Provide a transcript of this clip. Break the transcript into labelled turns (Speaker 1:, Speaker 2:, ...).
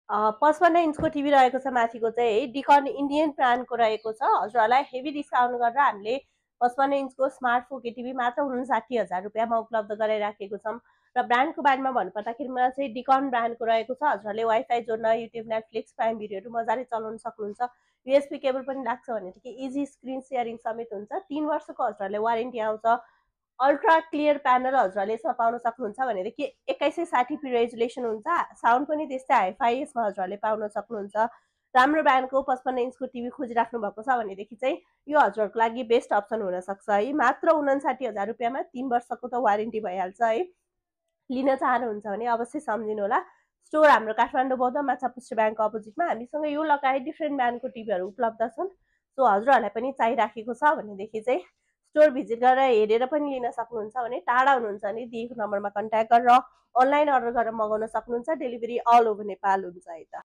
Speaker 1: 55 इन्चको TV रहेको छ माथिको चाहिँ है, डिकन इन्डियन ब्रान्डको रहेको छ। हजुरहरूलाई हेभी डिस्काउन्ट गरेर हामीले 55 इन्चको स्मार्ट 4K टिभी मात्र 59,000 रुपियाँमा उपलब्ध गराइराखेको छौँ। र ब्रान्डको बारेमा भन्नुपर्दाखेरिमा चाहिँ डिकन ब्रान्डको रहेको छ। हजुरहरूले वाइफाई जोड्न, युट्युब, नेटफ्लिक्स, प्राइम भिडियोहरू मजाले चलाउन सक्नुहुन्छ। युएसबी केबल पनि लाग्छ भनेदेखि इजी स्क्रिन सेयरिङ समेत हुन्छ। 3 वर्षको हजुरहरूले वारेन्टी आउँछ। अल्ट्रा क्लियर प्यानल हजुरहरूले यसमा पाउन सक्नुहुन्छ भनेदेखि 2160p रेजुलेसन हुन्छ। साउन्ड पनि त्यस्तै हाइफाई यसमा हजुरहरूले पाउन सक्नुहुन्छ। राम्रो ब्रान्डको 55 इन्चको टिभी खोजिराख्नु भएको छ भनेदेखि चाहिँ यो हजुरहरूको लागि बेस्ट अप्सन हुनसक्छ है। मात्र 59,000 रुपियाँमा 3 वर्षको त वारेन्टी भइहाल्छ है। लिन चाहनुहुन्छ भने अवश्य सम्झिनु होला। स्टोर हाम्रो काठमाडौँ बौद्ध माछापुच्छ्रे ब्याङ्कको अपोजिटमा। हामीसँग यो लगायत डिफ्रेन्ट ब्रान्डको टिभीहरू उपलब्ध छन्। सो हजुरहरूलाई पनि चाहिराखेको छ भनेदेखि चाहिँ स्टोर भिजिट गरेर हेरेर पनि लिन सक्नुहुन्छ भने टाढा हुनुहुन्छ भने दिएको नम्बरमा कन्ट्याक्ट गरेर अनलाइन अर्डर गरेर मगाउन सक्नुहुन्छ। डेलिभरी अल ओभर नेपाल हुन्छ है त।